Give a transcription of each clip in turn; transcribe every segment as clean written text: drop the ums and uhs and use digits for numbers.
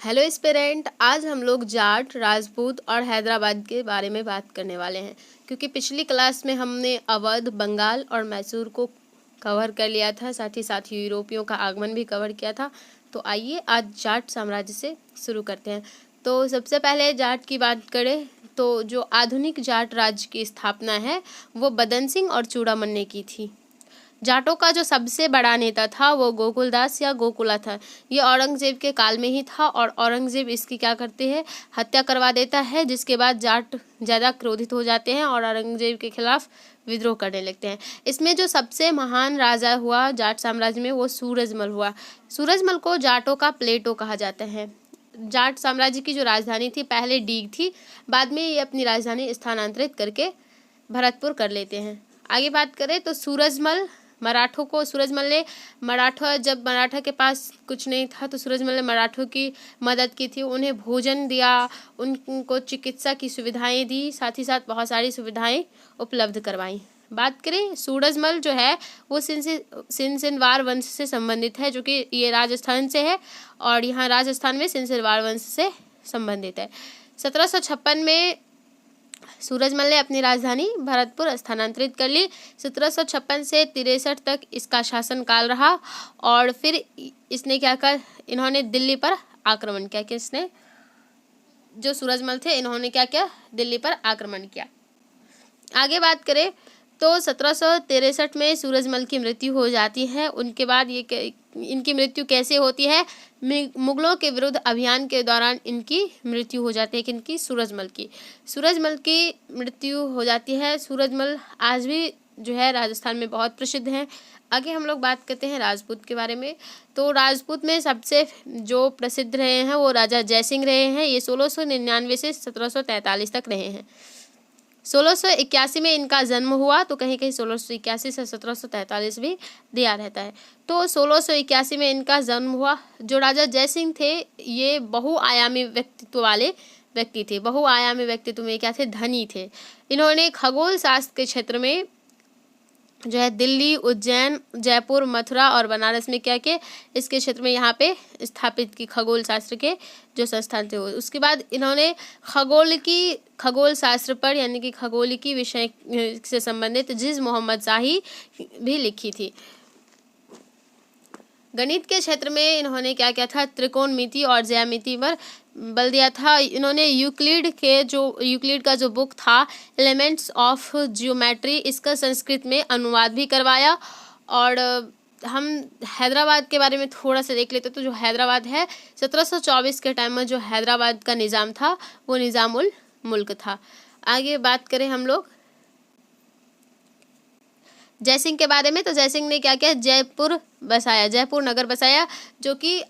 Hello aspirant, आज हम लोग जाट, राजपूत और हैदराबाद के बारे में बात करने वाले हैं। क्योंकि पिछली क्लास में हमने अवध, बंगाल और मैसूर को कवर कर लिया था, साथ ही साथ यूरोपियों का आगमन भी कवर किया था। तो आइए आज जाट साम्राज्य से शुरू करते हैं। तो सबसे पहले जाट की बात करें तो जो आधुनिक जाट राज्य की स्थापना है वो बदन सिंह और चूड़ामन ने की थी। जाटों का जो सबसे बड़ा नेता था वो गोकुलदास या गोकुला था। ये औरंगजेब के काल में ही था और औरंगजेब इसकी क्या करते हैं, हत्या करवा देता है, जिसके बाद जाट ज़्यादा क्रोधित हो जाते हैं और औरंगजेब के खिलाफ विद्रोह करने लगते हैं। इसमें जो सबसे महान राजा हुआ जाट साम्राज्य में वो सूरजमल हुआ। सूरजमल को जाटों का प्लेटो कहा जाता है। जाट साम्राज्य की जो राजधानी थी पहले डीग थी, बाद में ये अपनी राजधानी स्थानांतरित करके भरतपुर कर लेते हैं। आगे बात करें तो सूरजमल मराठों को सूरजमल ने जब मराठा के पास कुछ नहीं था तो सूरजमल ने मराठों की मदद की थी, उन्हें भोजन दिया, उनको चिकित्सा की सुविधाएं दी, साथ ही साथ बहुत सारी सुविधाएं उपलब्ध करवाई। बात करें सूरजमल जो है वो सिनसिनवार वंश से संबंधित है, जो कि ये राजस्थान से है और यहाँ राजस्थान में सिनसिनवार वंश से संबंधित है। 1756 में सूरजमल ने अपनी राजधानी भरतपुर स्थानांतरित कर ली। 1756 से 63 तक इसका शासनकाल रहा और फिर इसने क्या कर इन्होंने दिल्ली पर आक्रमण किया। किसने? जो सूरजमल थे इन्होंने क्या किया, दिल्ली पर आक्रमण किया। आगे बात करें तो 1763 में सूरजमल की मृत्यु हो जाती है। उनके बाद इनकी मृत्यु कैसे होती है? मुगलों के विरुद्ध अभियान के दौरान इनकी मृत्यु हो जाती है। किनकी? सूरजमल की मृत्यु हो जाती है। सूरजमल आज भी जो है राजस्थान में बहुत प्रसिद्ध हैं। आगे हम लोग बात करते हैं राजपूत के बारे में। तो राजपूत में सबसे जो प्रसिद्ध रहे हैं वो राजा जयसिंह रहे हैं। ये 1699 से 1743 तक रहे हैं। 1681 में इनका जन्म हुआ, तो कहीं कहीं 1681 से 1743 भी दिया रहता है। तो 1681 में इनका जन्म हुआ। जो राजा जयसिंह थे ये बहुआयामी व्यक्तित्व वाले व्यक्ति थे। बहुआयामी व्यक्तित्व में क्या थे? धनी थे। इन्होंने खगोल शास्त्र के क्षेत्र में जो है दिल्ली, उज्जैन, जयपुर, मथुरा और बनारस में क्या किए, इसके क्षेत्र में यहाँ पे स्थापित की खगोल शास्त्र के जो संस्थान थे। उसके बाद इन्होंने खगोल शास्त्र पर यानी कि खगोलिकी विषय से संबंधित जिज मोहम्मद शाही भी लिखी थी। गणित के क्षेत्र में इन्होंने क्या किया था? त्रिकोणमिति और ज्यामिति पर बल दिया था। इन्होंने यूक्लिड का जो बुक था एलिमेंट्स ऑफ जियोमेट्री, इसका संस्कृत में अनुवाद भी करवाया। और हम हैदराबाद के बारे में थोड़ा सा देख लेते तो जो हैदराबाद है 1724 के टाइम में जो हैदराबाद का निज़ाम था वो निज़ाम उल मुल्क था। आगे बात करें हम लोग जयसिंह के बारे में, तो जयसिंह ने क्या किया? जयपुर नगर बसाया, जो कि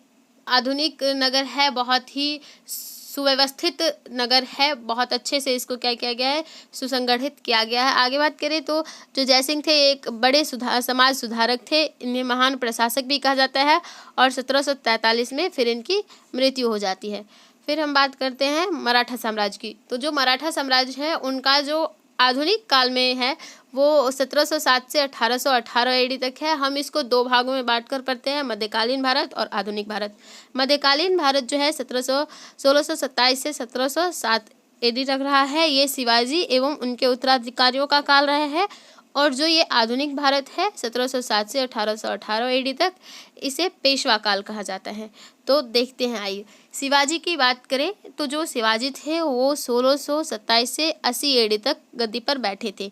आधुनिक नगर है, बहुत ही सुव्यवस्थित नगर है। बहुत अच्छे से इसको क्या किया गया है? सुसंगठित किया गया है। आगे बात करें तो जो जयसिंह थे एक बड़े समाज सुधारक थे। इन्हें महान प्रशासक भी कहा जाता है और 1743 में फिर इनकी मृत्यु हो जाती है। फिर हम बात करते हैं मराठा साम्राज्य की। तो जो मराठा साम्राज्य है उनका जो आधुनिक काल में है वो 1707 से 1818 एडी तक है। हम इसको दो भागों में बांट कर पढ़ते हैं, मध्यकालीन भारत और आधुनिक भारत। मध्यकालीन भारत जो है 1627 से 1707 एडी तक रहा है। ये शिवाजी एवं उनके उत्तराधिकारियों का काल रहा है। और जो ये आधुनिक भारत है 1707 से 1818 एडी तक, इसे पेशवा काल कहा जाता है। तो देखते हैं, आइए शिवाजी की बात करें तो जो शिवाजी थे वो 1627 से 80 एडी तक गद्दी पर बैठे थे।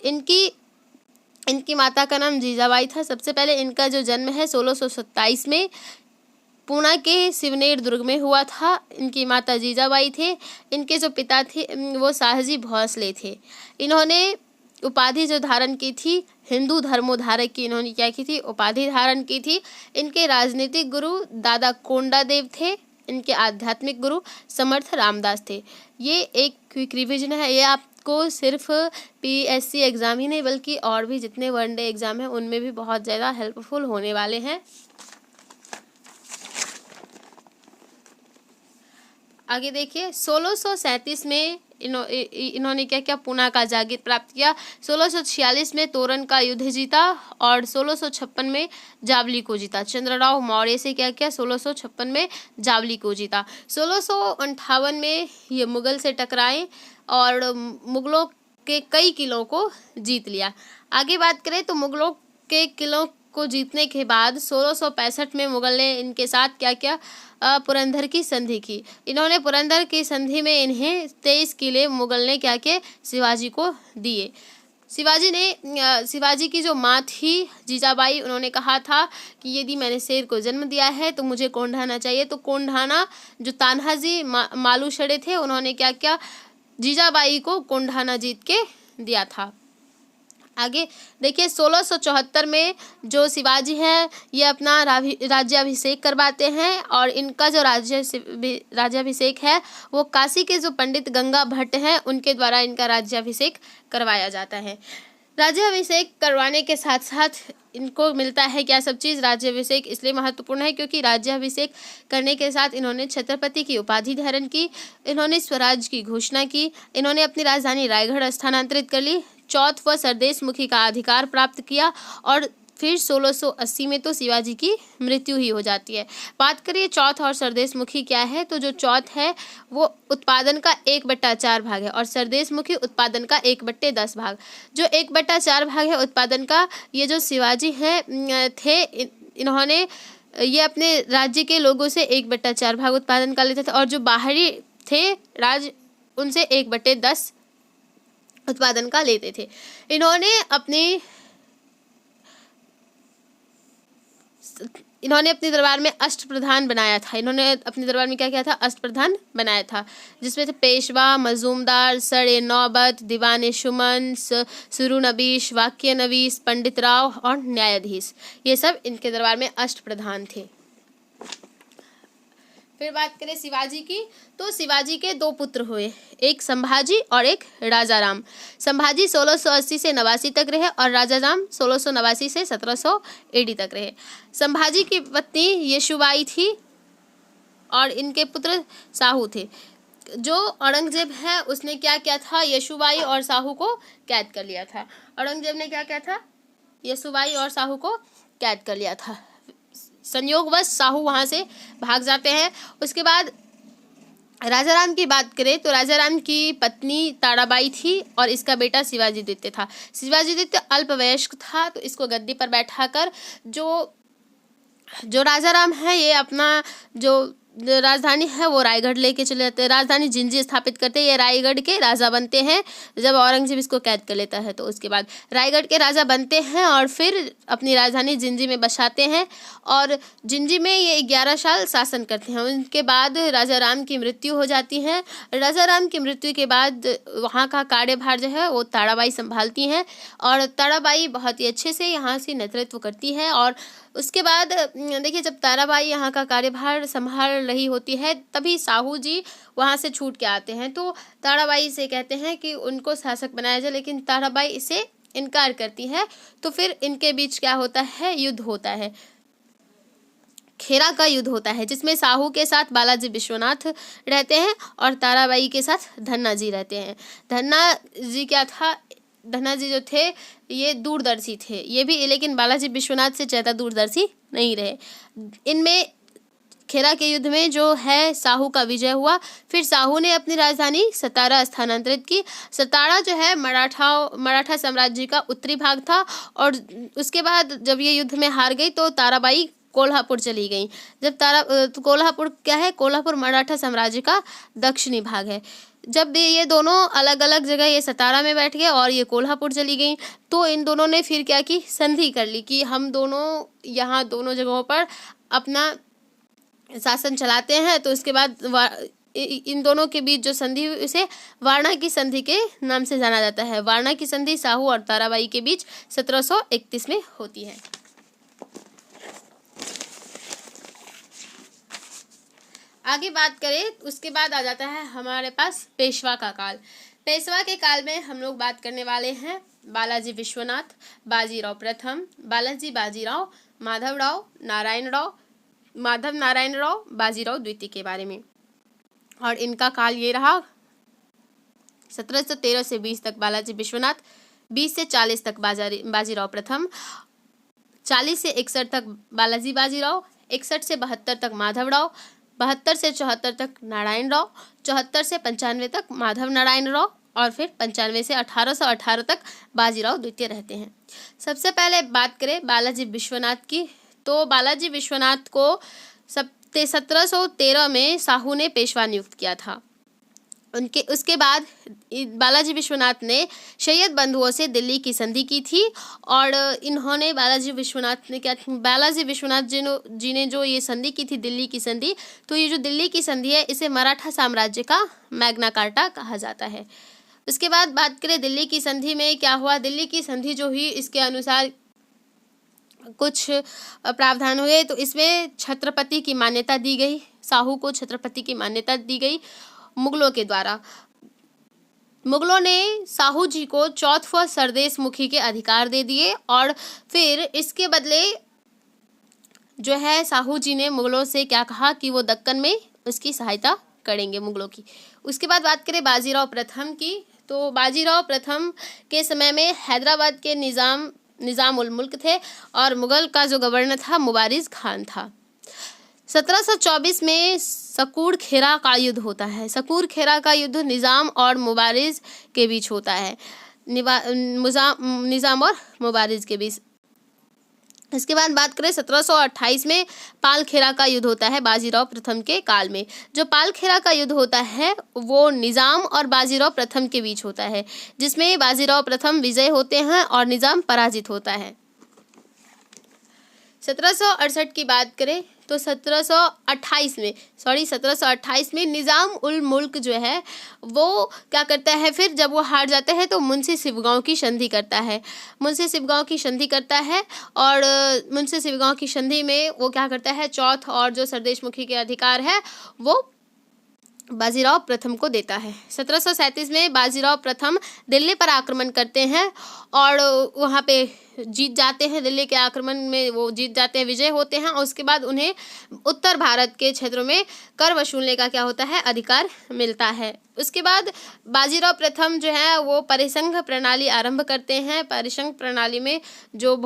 इनकी माता का नाम जीजाबाई था। सबसे पहले इनका जो जन्म है 1627 में पूना के शिवनेर दुर्ग में हुआ था। इनकी माता जीजाबाई थे। इनके जो पिता थे वो शाहजी भोसले थे। इन्होंने उपाधि जो धारण की थी हिंदू धर्मोद्धारक की इन्होंने क्या की थी? उपाधि धारण की थी। इनके राजनीतिक गुरु दादा कोंडादेव थे। इनके आध्यात्मिक गुरु समर्थ रामदास थे। ये एक क्विक रिवीजन है, ये आपको सिर्फ पीएससी एग्ज़ाम ही नहीं बल्कि और भी जितने वनडे एग्ज़ाम हैं उनमें भी बहुत ज़्यादा हेल्पफुल होने वाले हैं। आगे देखिए 1637 में इन्होंने क्या किया, पूना का जागीर प्राप्त किया। 1646 में तोरन का युद्ध जीता और 1656 में जावली को जीता। चंद्रराव मौर्य से क्या किया, 1656 में जावली को जीता। 1658 में ये मुगल से टकराए और मुगलों के कई किलों को जीत लिया। आगे बात करें तो मुगलों के किलों को जीतने के बाद 1665 में मुगल ने इनके साथ क्या किया, पुरंदर की संधि की। इन्होंने पुरंदर की संधि में इन्हें 23 किले मुगल ने क्या किए, शिवाजी को दिए। शिवाजी की जो माँ थी जीजाबाई, उन्होंने कहा था कि यदि मैंने शेर को जन्म दिया है तो मुझे कोंढाना चाहिए। तो कोंढाना जो तान्हाजी मालूसरे थे, उन्होंने क्या किया, जीजाबाई को कोंढाना जीत के दिया था। आगे देखिए 1674 में जो शिवाजी हैं ये अपना राज्याभिषेक करवाते हैं और इनका जो राज्याभिषेक है वो काशी के जो पंडित गंगा भट्ट हैं उनके द्वारा इनका राज्याभिषेक करवाया जाता है। राज्याभिषेक करवाने के साथ साथ इनको मिलता है क्या सब चीज़, राज्याभिषेक इसलिए महत्वपूर्ण है क्योंकि राज्याभिषेक करने के साथ इन्होंने छत्रपति की उपाधि धारण की, इन्होंने स्वराज की घोषणा की, इन्होंने अपनी राजधानी रायगढ़ स्थानांतरित कर ली, चौथ व सरदेश मुखी का अधिकार प्राप्त किया और फिर 1680 में तो शिवाजी की मृत्यु ही हो जाती है। बात करिए चौथ और सरदेश मुखी क्या है, तो जो चौथ है वो उत्पादन का 1/4 भाग है और सरदेश मुखी उत्पादन का 1/10 भाग। जो 1/4 भाग है उत्पादन का, ये जो शिवाजी हैं थे इन्होंने ये अपने राज्य के लोगों से 1/4 भाग उत्पादन का लेते थे और जो बाहरी थे राज उनसे 1/10 उत्पादन का लेते थे। इन्होंने अपने दरबार में अष्टप्रधान बनाया था। इन्होंने अपने दरबार में क्या किया था, अष्टप्रधान बनाया था, जिसमें से पेशवा, मजूमदार, सर नौबत, दीवान शुमन, सुरुनबीश, वाक्य नवीस, पंडित राव और न्यायाधीश, ये सब इनके दरबार में अष्टप्रधान थे। फिर बात करें शिवाजी की, तो शिवाजी के 2 पुत्र हुए, एक संभाजी और एक राजाराम। संभाजी 1680 से 89 तक रहे और राजाराम 1689 से 1700 AD तक रहे। संभाजी की पत्नी येशुबाई थी और इनके पुत्र साहू थे। जो औरंगजेब है उसने क्या किया था, येशुबाई और साहू को कैद कर लिया था। औरंगजेब ने क्या किया था, येशुबाई और साहू को कैद कर लिया था। संयोगवश साहू वहाँ से भाग जाते हैं। उसके बाद राजाराम की बात करें तो राजाराम की पत्नी ताराबाई थी और इसका बेटा शिवाजी द्वितीय था। शिवाजी द्वितीय अल्पवयस्क था तो इसको गद्दी पर बैठाकर जो राजाराम है ये अपना जो राजधानी है वो रायगढ़ लेके चले जाते हैं, राजधानी जिंजी स्थापित करते हैं। ये रायगढ़ के राजा बनते हैं जब औरंगजेब इसको कैद कर लेता है, तो उसके बाद रायगढ़ के राजा बनते हैं और फिर अपनी राजधानी जिंजी में बसाते हैं और जिंजी में ये 11 साल शासन करते हैं। उनके बाद राजाराम की मृत्यु हो जाती है। राजाराम की मृत्यु के बाद वहाँ का कार्यभार जो है वो ताराबाई संभालती हैं और ताराबाई बहुत ही अच्छे से यहाँ से नेतृत्व करती है। और उसके बाद देखिए जब ताराबाई यहाँ का कार्यभार संभाल रही होती है तभी साहू जी वहाँ से छूट के आते हैं, तो ताराबाई से कहते हैं कि उनको शासक बनाया जाए, लेकिन ताराबाई इसे इनकार करती है। तो फिर इनके बीच क्या होता है, युद्ध होता है, खेरा का युद्ध होता है, जिसमें साहू के साथ बालाजी विश्वनाथ रहते हैं और ताराबाई के साथ धन्ना जी रहते हैं। धन्ना जी क्या था, धन्ना जी जो थे ये दूरदर्शी थे, ये भी, लेकिन बालाजी विश्वनाथ से ज़्यादा दूरदर्शी नहीं रहे। इनमें खेरा के युद्ध में जो है साहू का विजय हुआ। फिर साहू ने अपनी राजधानी सतारा स्थानांतरित की। सतारा जो है मराठा साम्राज्य का उत्तरी भाग था और उसके बाद जब ये युद्ध में हार गई तो ताराबाई कोल्हापुर चली गई। तो कोल्हापुर क्या है, कोल्हापुर मराठा साम्राज्य का दक्षिणी भाग है। जब ये दोनों अलग अलग जगह, ये सतारा में बैठ गए और ये कोल्हापुर चली गई, तो इन दोनों ने फिर क्या की, संधि कर ली कि हम दोनों यहाँ दोनों जगहों पर अपना शासन चलाते हैं। तो उसके बाद इन दोनों के बीच जो संधि हुई उसे वारणा की संधि के नाम से जाना जाता है। वारणा की संधि साहू और ताराबाई के बीच 1731 में होती है। आगे बात करें उसके बाद आ जाता है हमारे पास पेशवा का काल। पेशवा के काल में हम लोग बात करने वाले हैं बालाजी विश्वनाथ, बाजीराव प्रथम, बालाजी बाजीराव, माधव नारायण राव, बाजीराव द्वितीय के बारे में। और इनका काल ये रहा 1713 से 20 तक बालाजी विश्वनाथ, 20 से 40 तक बाजीराव प्रथम, 40 से 61 तक बालाजी बाजीराव, 61 से 72 तक माधवराव, 72 से 74 तक नारायण राव, 74 से 95 तक माधव नारायण राव और फिर 95 से 1818 तक बाजीराव द्वितीय रहते हैं। सबसे पहले बात करें बालाजी विश्वनाथ की, तो बालाजी विश्वनाथ को 1713 में साहू ने पेशवा नियुक्त किया था। उसके बाद बालाजी विश्वनाथ ने सैयद बंधुओं से दिल्ली की संधि की थी और इन्होंने बालाजी विश्वनाथ जी ने जो ये संधि की थी, दिल्ली की संधि, तो ये जो दिल्ली की संधि है इसे मराठा साम्राज्य का मैग्ना कार्टा कहा जाता है। उसके बाद बात करें दिल्ली की संधि में क्या हुआ। दिल्ली की संधि जो हुई इसके अनुसार कुछ प्रावधान हुए, तो इसमें छत्रपति की मान्यता दी गई, साहू को छत्रपति की मान्यता दी गई मुगलों के द्वारा। मुगलों ने साहू जी को चौथवा सरदेश मुखी के अधिकार दे दिए और फिर इसके बदले जो है साहू जी ने मुगलों से क्या कहा कि वो दक्कन में उसकी सहायता करेंगे मुगलों की। उसके बाद बात करें बाजीराव प्रथम की, तो बाजीराव प्रथम के समय में हैदराबाद के निज़ाम उल मुल्क थे और मुगल का जो गवर्नर था मुबारिज खान था। 1724 में सकूर खेरा का युद्ध होता है। सकूर खेरा का युद्ध निज़ाम और मुबारिज के बीच होता है, निज़ाम और मुबारिज के बीच। इसके बाद बात करें 1728 में पालखेरा का युद्ध होता है बाजीराव प्रथम के काल में। जो पालखेरा का युद्ध होता है वो निज़ाम और बाजीराव प्रथम के बीच होता है, जिसमें बाजीराव प्रथम विजय होते हैं और निज़ाम पराजित होता है। 1768 की बात करें तो 1728 में निज़ाम उल मुल्क जो है वो क्या करता है, फिर जब वो हार जाता है तो मुंशी शिवगांव की संधि करता है। और मुंशी शिवगांव की संधि में वो क्या करता है, चौथ और जो सरदेश मुखी के अधिकार है वो बाजीराव प्रथम को देता है। 1737 में बाजीराव प्रथम दिल्ली पर आक्रमण करते हैं और वहाँ पे जीत जाते हैं। दिल्ली के आक्रमण में वो जीत जाते हैं, विजय होते हैं और उसके बाद उन्हें उत्तर भारत के क्षेत्रों में कर वसूलने का क्या होता है, अधिकार मिलता है। उसके बाद बाजीराव प्रथम जो है वो परिसंघ प्रणाली आरंभ करते हैं। परिसंघ प्रणाली में जो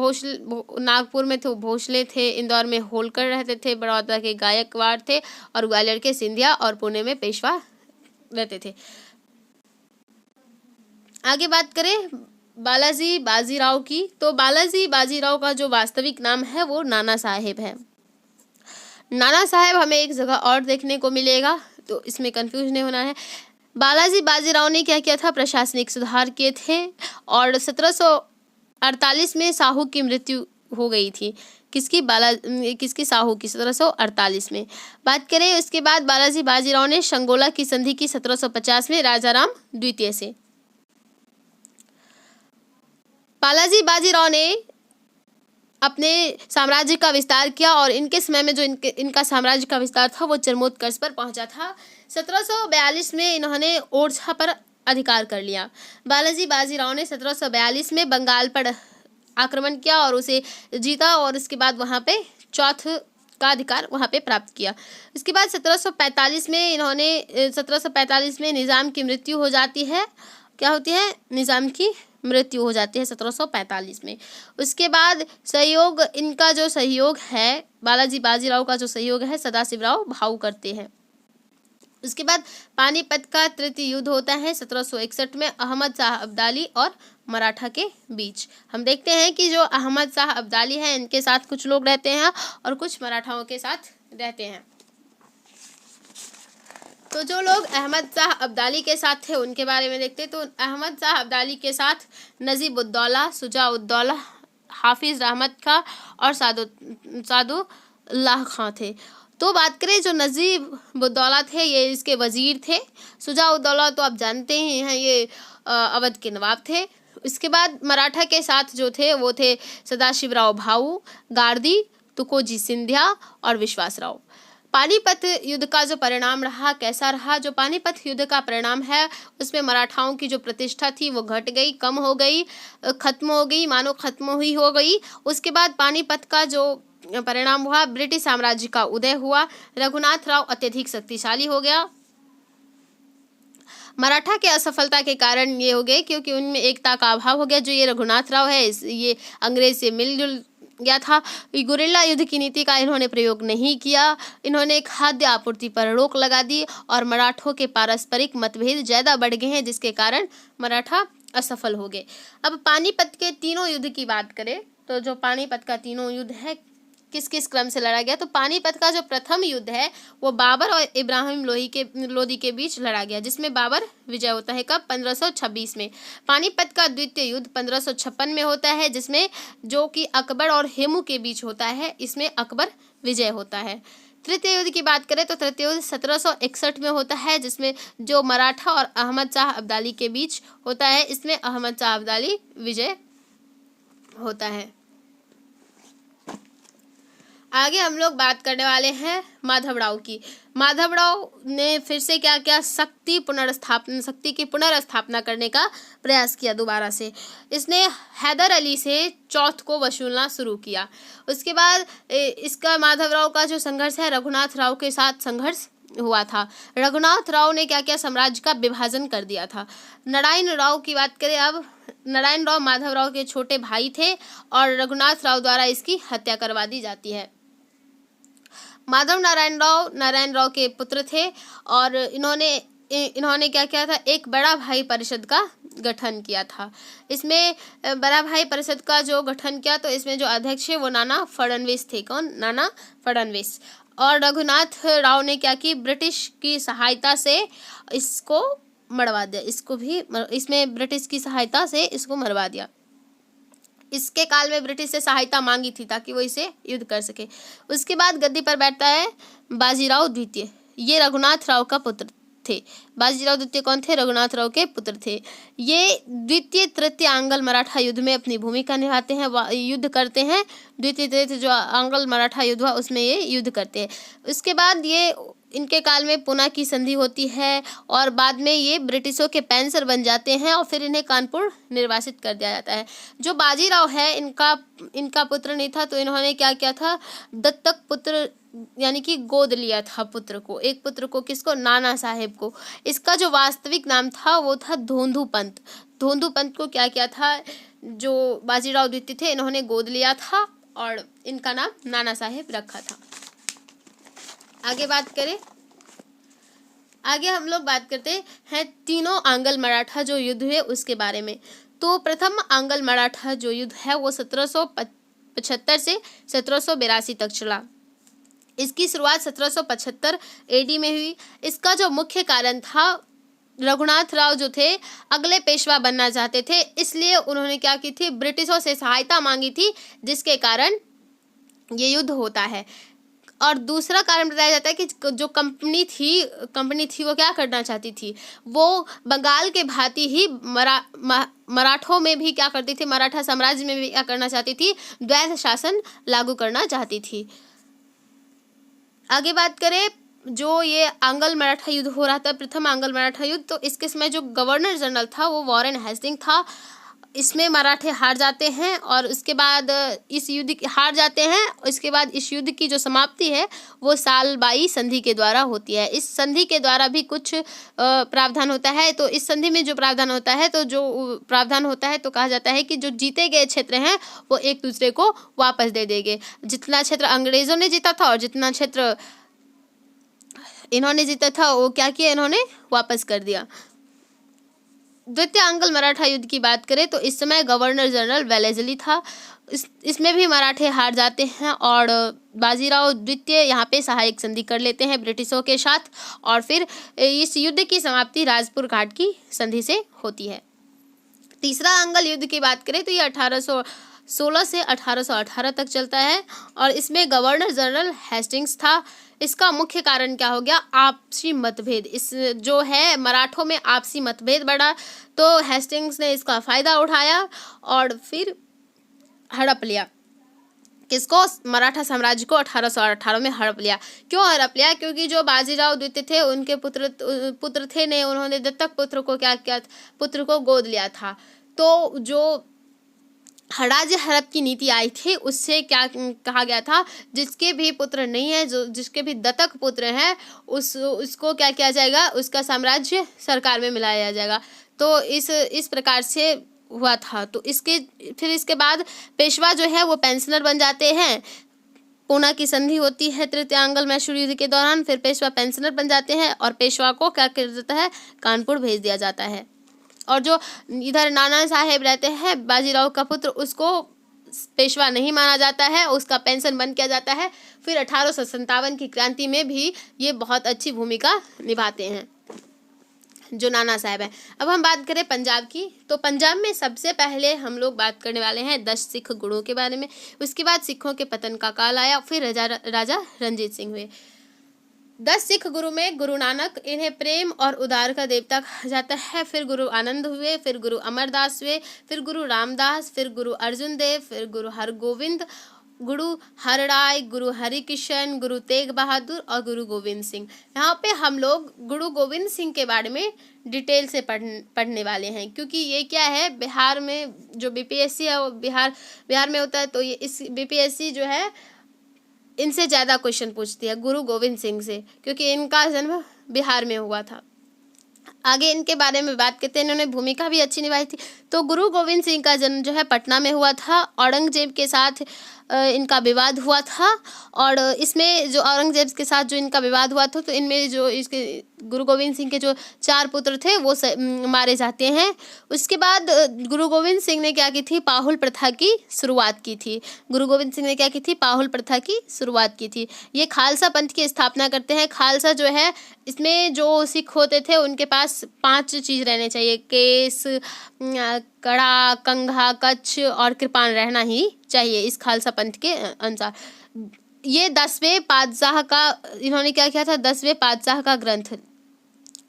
नागपुर में तो भोसले थे, इंदौर में होलकर रहते थे, बड़ौदा के गायकवाड़ थे और ग्वालियर के सिंधिया और पुणे में पेशवा रहते थे। आगे बात करें बालाजी बाजीराव की, तो बालाजी बाजीराव का जो वास्तविक नाम है वो नाना साहेब है। नाना साहेब हमें एक जगह और देखने को मिलेगा, तो इसमें कंफ्यूज नहीं होना है। बालाजी बाजीराव ने क्या किया था, प्रशासनिक सुधार किए थे और 1748 में साहू की मृत्यु हो गई थी। किसकी साहू की, 1748 में। बात करें उसके बाद बालाजी बाजीराव ने शंगोला की संधि की 1750 में राजाराम द्वितीय से। बालाजी बाजीराव ने अपने साम्राज्य का विस्तार किया और इनके समय में जो इनका साम्राज्य का विस्तार था वो चरमोत्कर्ष पर पहुंचा था। 1742 में इन्होंने ओरछा पर अधिकार कर लिया। बालाजी बाजीराव ने 1742 में बंगाल पर आक्रमण किया और उसे जीता और उसके बाद वहां पे चौथ का अधिकार वहां पे प्राप्त किया। इसके बाद 1745 में निज़ाम की मृत्यु हो जाती है। क्या होती है, निज़ाम की मृत्यु हो जाती है 1745 में। उसके बाद सहयोग, इनका जो सहयोग है, बालाजी बाजीराव का जो सहयोग है सदाशिवराव भाऊ करते हैं। उसके बाद पानीपत का तृतीय युद्ध होता है 1761 में अहमद शाह अब्दाली और मराठा के बीच। हम देखते हैं कि जो अहमद शाह अब्दाली है इनके साथ कुछ लोग रहते हैं और कुछ मराठाओं के साथ रहते हैं। तो जो लोग अहमद शाह अब्दाली के साथ थे उनके बारे में देखते हैं। तो अहमद शाह अब्दाली के साथ नजीब उद्दौला, शुजा-उद-दौला, हाफिज रहमत खां और सादुल्लाह खां थे। तो बात करें जो नजीब उद्दौला थे ये इसके वजीर थे। शुजा-उद-दौला तो आप जानते ही हैं ये अवध के नवाब थे। इसके बाद मराठा के साथ जो थे वो थे सदाशिवराव भाऊ, गार्दी, तुकोजी सिंधिया और विश्वासराव। पानीपत युद्ध का जो परिणाम रहा कैसा रहा, जो पानीपत युद्ध का परिणाम है उसमें मराठाओं की जो प्रतिष्ठा थी वो घट गई, कम हो गई, खत्म हो गई, मानो खत्म हुई हो गई। उसके बाद पानीपत का जो परिणाम हुआ, ब्रिटिश साम्राज्य का उदय हुआ, रघुनाथ राव अत्यधिक शक्तिशाली हो गया। मराठा के असफलता के कारण ये हो गए क्योंकि उनमें एकता का अभाव हो गया। जो ये रघुनाथराव है ये अंग्रेज से मिलजुल गया था। गुरिल्ला युद्ध की नीति का इन्होंने प्रयोग नहीं किया। इन्होंने खाद्य आपूर्ति पर रोक लगा दी और मराठों के पारस्परिक मतभेद ज़्यादा बढ़ गए हैं, जिसके कारण मराठा असफल हो गए। अब पानीपत के तीनों युद्ध की बात करें तो जो पानीपत का तीनों युद्ध है किस किस क्रम से लड़ा गया, तो पानीपत का जो प्रथम युद्ध है वो बाबर और इब्राहिम लोदी के बीच लड़ा गया, जिसमें बाबर विजय होता है। कब? 1526 में। पानीपत का द्वितीय युद्ध 1556 में होता है, जिसमें जो कि अकबर और हेमू के बीच होता है, इसमें अकबर विजय होता है। तृतीय युद्ध की बात करें तो तृतीय युद्ध 1761 में होता है, जिसमें जो मराठा और अहमद शाह अब्दाली के बीच होता है, इसमें अहमद शाह अब्दाली विजय होता है। आगे हम लोग बात करने वाले हैं माधवराव की। माधवराव ने फिर से क्या किया, शक्ति की पुनर्स्थापना करने का प्रयास किया दोबारा से। इसने हैदर अली से चौथ को वसूलना शुरू किया। उसके बाद इसका माधवराव का जो संघर्ष है रघुनाथ राव के साथ संघर्ष हुआ था। रघुनाथ राव ने क्या किया, साम्राज्य का विभाजन कर दिया था। नारायण राव की बात करें, अब नारायण राव माधवराव के छोटे भाई थे और रघुनाथ राव द्वारा इसकी हत्या करवा दी जाती है। माधव नारायण राव के पुत्र थे और इन्होंने क्या किया था, एक बड़ा भाई परिषद का गठन किया था। इसमें बड़ा भाई परिषद का जो गठन किया तो इसमें जो अध्यक्ष है वो नाना फडणवीस थे। कौन? नाना फडणवीस। और रघुनाथ राव ने क्या की, ब्रिटिश की सहायता से इसको मरवा दिया। इसमें ब्रिटिश की सहायता से इसको मरवा दिया। इसके काल में ब्रिटिश से सहायता मांगी थी ताकि वो इसे युद्ध कर सके। उसके बाद गद्दी पर बैठता है बाजीराव द्वितीय। ये रघुनाथ राव का पुत्र थे। बाजीराव द्वितीय कौन थे? रघुनाथ राव के पुत्र थे। ये द्वितीय तृतीय आंग्ल मराठा युद्ध में अपनी भूमिका निभाते हैं, युद्ध करते हैं। द्वितीय तृतीय जो आंग्ल मराठा युद्ध हुआ उसमें ये युद्ध करते हैं। उसके बाद ये इनके काल में पुणे की संधि होती है और बाद में ये ब्रिटिशों के पैंसर बन जाते हैं और फिर इन्हें कानपुर निर्वासित कर दिया जाता है। जो बाजीराव है इनका पुत्र नहीं था तो इन्होंने क्या किया था, दत्तक पुत्र यानी कि गोद लिया था पुत्र को। एक पुत्र को, किसको? नाना साहेब को। इसका जो वास्तविक नाम था वो था धोंधू पंत। धोंधू पंत को क्या किया था, जो बाजीराव द्वितीय थे इन्होंने गोद लिया था और इनका नाम नाना साहेब रखा था। आगे हम लोग बात करते हैं तीनों आंग्ल मराठा जो युद्ध हुए उसके बारे में। तो प्रथम आंग्ल मराठा जो युद्ध है वो 1775 से 1782 तक चला। इसकी शुरुआत 1775 एडी में हुई। इसका जो मुख्य कारण था, रघुनाथ राव जो थे अगले पेशवा बनना चाहते थे, इसलिए उन्होंने क्या की थी, ब्रिटिशों से सहायता मांगी थी, जिसके कारण ये युद्ध होता है। और दूसरा कारण बताया जाता है कि जो कंपनी थी वो क्या करना चाहती थी, वो बंगाल के भांति ही मराठों में भी क्या करती थी, मराठा साम्राज्य में भी क्या करना चाहती थी, द्वैध शासन लागू करना चाहती थी। आगे बात करें, जो ये आंग्ल मराठा युद्ध हो रहा था, प्रथम आंग्ल मराठा युद्ध, तो इसके समय जो गवर्नर जनरल था वो वॉरेन हेस्टिंग था। इसमें मराठे हार जाते हैं और उसके बाद इस युद्ध की जो समाप्ति है वो सालबाई संधि के द्वारा होती है। इस संधि के द्वारा भी कुछ प्रावधान होता है। तो इस संधि में जो प्रावधान होता है तो कहा जाता है कि जो जीते गए क्षेत्र हैं वो एक दूसरे को वापस दे देंगे। जितना क्षेत्र अंग्रेजों ने जीता था और जितना क्षेत्र इन्होंने जीता था वो क्या किया, इन्होंने वापस कर दिया। द्वितीय आंग्ल मराठा युद्ध की बात करें तो इस समय गवर्नर जनरल वेलेस्ली था। इसमें भी मराठे हार जाते हैं और बाजीराव द्वितीय यहाँ पे सहायक संधि कर लेते हैं ब्रिटिशों के साथ और फिर इस युद्ध की समाप्ति राजपुर घाट की संधि से होती है। तीसरा आंग्ल युद्ध की बात करें तो ये 1816 से 1818 तक चलता है और इसमें गवर्नर जनरल हेस्टिंग्स था। इसका मुख्य कारण क्या हो गया, आपसी मतभेद। इस जो है मराठों में आपसी मतभेद बढ़ा तो हेस्टिंग्स ने इसका फायदा उठाया और फिर हड़प लिया। किसको? मराठा साम्राज्य को 1818 में हड़प लिया। क्यों हड़प लिया? क्योंकि जो बाजीराव द्वितीय थे उनके पुत्र थे ने उन्होंने दत्तक पुत्र को क्या किया, पुत्र को गोद लिया था। तो जो राज्य हड़प की नीति आई थी, उससे क्या कहा गया था, जिसके भी पुत्र नहीं है, जो जिसके भी दत्तक पुत्र हैं, उसको क्या किया जाएगा, उसका साम्राज्य सरकार में मिलाया जाएगा। तो इस प्रकार से हुआ था। तो फिर इसके बाद पेशवा जो है वो पेंशनर बन जाते हैं। पूना की संधि होती है तृतीयांगल मैसूर युद्ध के दौरान, फिर पेशवा पेंशनर बन जाते हैं और पेशवा को क्या कर देता है, कानपुर भेज दिया जाता है। और जो इधर नाना साहेब रहते हैं, बाजीराव का पुत्र, उसको पेशवा नहीं माना जाता है, उसका पेंशन बंद किया जाता है। फिर 1857 की क्रांति में भी ये बहुत अच्छी भूमिका निभाते हैं जो नाना साहब हैं। अब हम बात करें पंजाब की, तो पंजाब में सबसे पहले हम लोग बात करने वाले हैं 10 सिख गुरुओं के बारे में। उसके बाद सिखों के पतन का काल आया, फिर राजा रंजीत सिंह हुए। 10 सिख गुरु में गुरु नानक, इन्हें प्रेम और उदार का देवता कहा जाता है। फिर गुरु आनंद हुए, फिर गुरु अमरदास हुए, फिर गुरु रामदास, फिर गुरु अर्जुन देव, फिर गुरु हरगोविंद, गुरु हरराय, गुरु हरिकिशन, गुरु तेग बहादुर और गुरु गोविंद सिंह। यहाँ पे हम लोग गुरु गोविंद सिंह के बारे में डिटेल से पढ़ने वाले हैं, क्योंकि ये क्या है, बिहार में जो बीपीएससी है वो बिहार में होता है। तो ये इस बीपीएससी जो है इनसे ज़्यादा क्वेश्चन पूछती है गुरु गोविंद सिंह से, क्योंकि इनका जन्म बिहार में हुआ था। आगे इनके बारे में बात करते हैं, इन्होंने भूमिका भी अच्छी निभाई थी। तो गुरु गोविंद सिंह का जन्म जो है पटना में हुआ था। औरंगजेब के साथ इनका विवाद हुआ था, और इसमें जो औरंगजेब के साथ जो इनका विवाद हुआ था, तो इनमें जो इसके गुरु गोविंद सिंह के जो 4 पुत्र थे वो मारे जाते हैं। उसके बाद गुरु गोविंद सिंह ने क्या की थी, पाहुल प्रथा की शुरुआत की थी। गुरु गोविंद सिंह ने क्या की थी, पाहुल प्रथा की शुरुआत की थी। ये खालसा पंथ की स्थापना करते हैं। खालसा जो है, इसमें जो सिख होते थे उनके पास 5 चीज़ रहने चाहिए, केस, कड़ा, कंघा, कच्छ और कृपाण रहना ही चाहिए इस खालसा पंथ के अनुसार। ये 10वें पातशाह का, इन्होंने क्या किया था, 10वें पातशाह का ग्रंथ,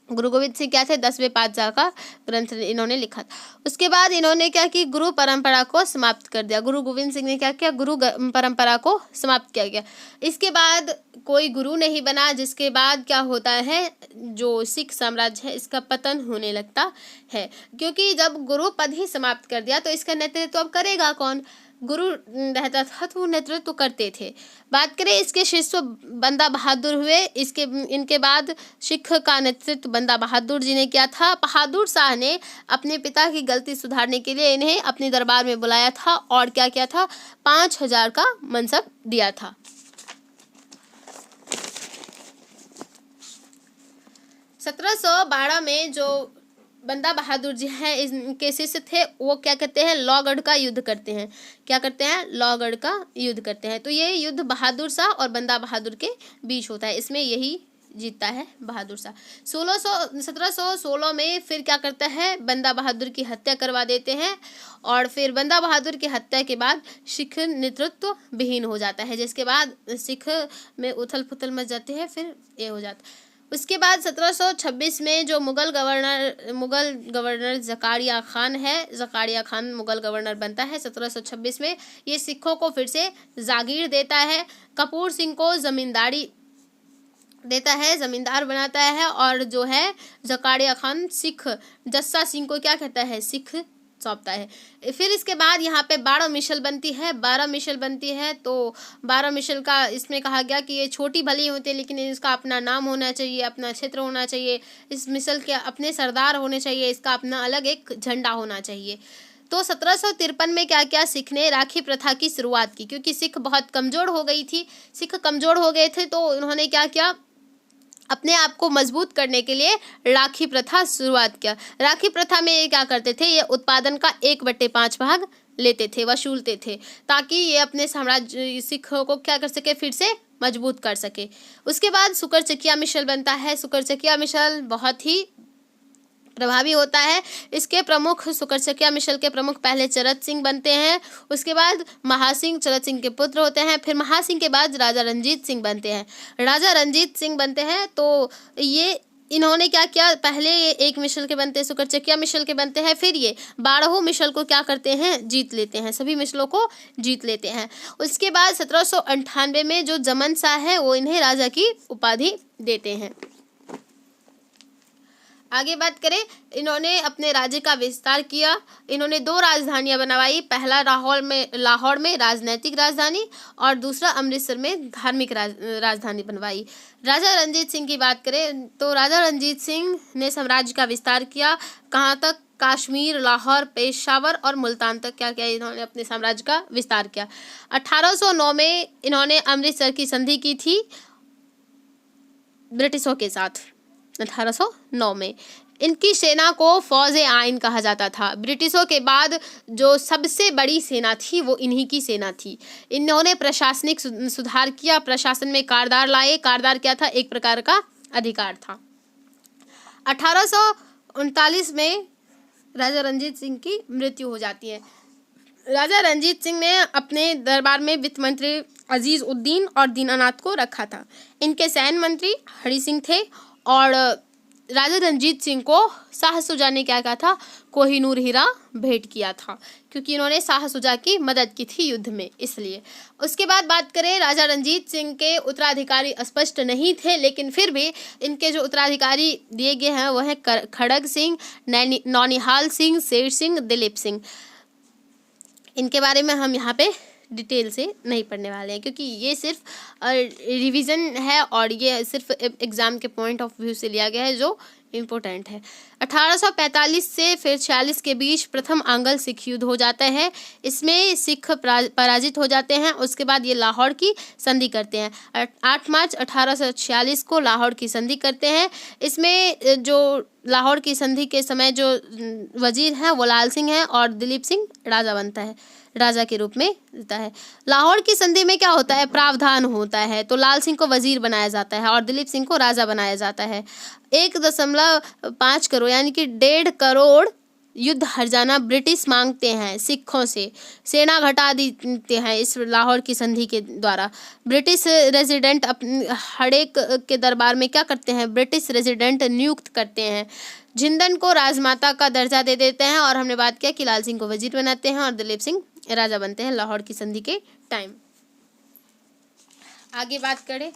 गुरु गोविंद सिंह क्या थे, 10वें पातशाह का ग्रंथ इन्होंने लिखा था। उसके बाद इन्होंने क्या की, गुरु परंपरा को समाप्त कर दिया। गुरु गोविंद सिंह ने क्या किया, गुरु परंपरा को समाप्त किया गया। इसके बाद कोई गुरु नहीं बना, जिसके बाद क्या होता है, जो सिख साम्राज्य है इसका पतन होने लगता है, क्योंकि जब गुरु पद ही समाप्त कर दिया तो इसका नेतृत्व अब करेगा कौन, गुरु रहता था तो नेतृत्व करते थे। बात करें इसके शिष्य बंदा बहादुर हुए। इनके बाद सिख का नेतृत्व बंदा बहादुर जी ने किया था। बहादुर शाह ने अपने पिता की गलती सुधारने के लिए इन्हें अपने दरबार में बुलाया था और क्या किया था, 5000 का मनसब दिया था। 1712 में जो बंदा बहादुर जी हैं, इनके शिष्य थे, वो क्या करते हैं, लौगढ़ का युद्ध करते हैं। क्या करते हैं, लौगढ़ का युद्ध करते हैं। तो ये युद्ध बहादुर शाह और बंदा बहादुर के बीच होता है, इसमें यही जीतता है बहादुर शाह। 1716 में फिर क्या करता है, बंदा बहादुर की हत्या करवा देते हैं, और फिर बंदा बहादुर की हत्या के बाद सिख नेतृत्व विहीन हो जाता है, जिसके बाद सिख में उथल पुथल मच जाते हैं, फिर ये हो जाता है। उसके बाद 1726 में जो मुगल गवर्नर ज़कारिया खान है, ज़कारिया खान मुगल गवर्नर बनता है 1726 में। ये सिखों को फिर से जागीर देता है, कपूर सिंह को जमींदारी देता है, जमींदार बनाता है, और जो है ज़कारिया खान सिख जस्सा सिंह को क्या कहता है, सिख सौंपता है। फिर इसके बाद यहाँ पे 12 मिशल बनती है। 12 मिशल बनती है, तो 12 मिशल का इसमें कहा गया कि ये छोटी भली होती है, लेकिन इसका अपना नाम होना चाहिए, अपना क्षेत्र होना चाहिए, इस मिशल के अपने सरदार होने चाहिए, इसका अपना अलग एक झंडा होना चाहिए। तो 1753 में क्या किया, सिख ने राखी प्रथा की शुरुआत की, क्योंकि सिख बहुत कमज़ोर हो गई थी, सिख कमज़ोर हो गए थे, तो उन्होंने क्या किया, अपने आप को मजबूत करने के लिए राखी प्रथा शुरुआत किया। राखी प्रथा में ये क्या करते थे, ये उत्पादन का 1/5 भाग लेते थे, वसूलते थे, ताकि ये अपने साम्राज्य सिखों को क्या कर सके, फिर से मजबूत कर सके। उसके बाद सुकरचकिया मिशल बनता है। सुकरचकिया मिशल बहुत ही प्रभावी होता है। इसके प्रमुख, सुकरचकिया मिशल के प्रमुख पहले चरत सिंह बनते हैं, उसके बाद महासिंह चरत सिंह के पुत्र होते हैं, फिर महासिंह के बाद राजा रंजीत सिंह बनते हैं। राजा रंजीत सिंह बनते हैं, तो ये इन्होंने क्या किया, पहले ये 1 मिशल के बनते हैं, सुकरचकिया मिशल के बनते हैं, फिर ये 12 मिशल को क्या करते हैं, जीत लेते हैं, सभी मिशलों को जीत लेते हैं। उसके बाद 1798 में जो जमन शाह है वो इन्हें राजा की उपाधि देते हैं। आगे बात करें, इन्होंने अपने राज्य का विस्तार किया। इन्होंने 2 राजधानियां बनवाई, पहला लाहौर में राजनैतिक राजधानी और दूसरा अमृतसर में धार्मिक राजधानी बनवाई। राजा रणजीत सिंह की बात करें तो राजा रणजीत सिंह ने साम्राज्य का विस्तार किया। कहाँ तक? कश्मीर, लाहौर, पेशावर और मुल्तान तक क्या किया इन्होंने अपने साम्राज्य का विस्तार किया। 1809 में इन्होंने अमृतसर की संधि की थी ब्रिटिशों के साथ। 1809 में इनकी सेना को फौज आइन कहा जाता था। ब्रिटिशों के बाद जो सबसे बड़ी सेना थी वो इन्हीं की सेना थी। इन्होंने प्रशासनिक सुधार किया, प्रशासन में कारदार लाए। कारदार क्या था? एक प्रकार का अधिकार था। 1839 में राजा रणजीत सिंह की मृत्यु हो जाती है। राजा रणजीत सिंह ने अपने दरबार में वित्त मंत्री अजीज उद्दीन और दीनानाथ को रखा था। इनके सैन्य मंत्री हरि सिंह थे और राजा रणजीत सिंह को शाह सुजा ने क्या कहा था? कोहिनूर हीरा भेंट किया था, क्योंकि इन्होंने शाह सुजा की मदद की थी युद्ध में, इसलिए। उसके बाद बात करें, राजा रणजीत सिंह के उत्तराधिकारी स्पष्ट नहीं थे, लेकिन फिर भी इनके जो उत्तराधिकारी दिए गए हैं वो हैं खड़ग सिंह, नौनिहाल सिंह, शेर सिंह, दिलीप सिंह। इनके बारे में हम यहाँ पे डिटेल से नहीं पढ़ने वाले हैं, क्योंकि ये सिर्फ रिवीजन है और ये सिर्फ एग्ज़ाम के पॉइंट ऑफ व्यू से लिया गया है जो इम्पोर्टेंट है। 1845 से फिर 46 के बीच प्रथम आंग्ल सिख युद्ध हो जाता है। इसमें सिख पराजित हो जाते हैं। उसके बाद ये लाहौर की संधि करते हैं। 8 मार्च 1846 को लाहौर की संधि करते हैं। इसमें जो लाहौर की संधि के समय जो वजीर हैं वो लाल सिंह हैं और दिलीप सिंह राजा के रूप में रहता है। लाहौर की संधि में क्या होता है? प्रावधान होता है, तो लाल सिंह को वजीर बनाया जाता है और दिलीप सिंह को राजा बनाया जाता है। 1.5 करोड़ यानी कि 1.5 करोड़ युद्ध हर्जाना ब्रिटिश मांगते हैं सिखों से, सेना घटा देते हैं इस लाहौर की संधि के द्वारा। ब्रिटिश रेजिडेंट हर एक के दरबार में क्या करते हैं? ब्रिटिश रेजिडेंट नियुक्त करते हैं। जिंदन को राजमाता का दर्जा दे देते हैं और हमने बात किया कि लाल सिंह को वजीर बनाते हैं और दिलीप सिंह राजा बनते हैं लाहौर की संधि के टाइम। आगे बात करें,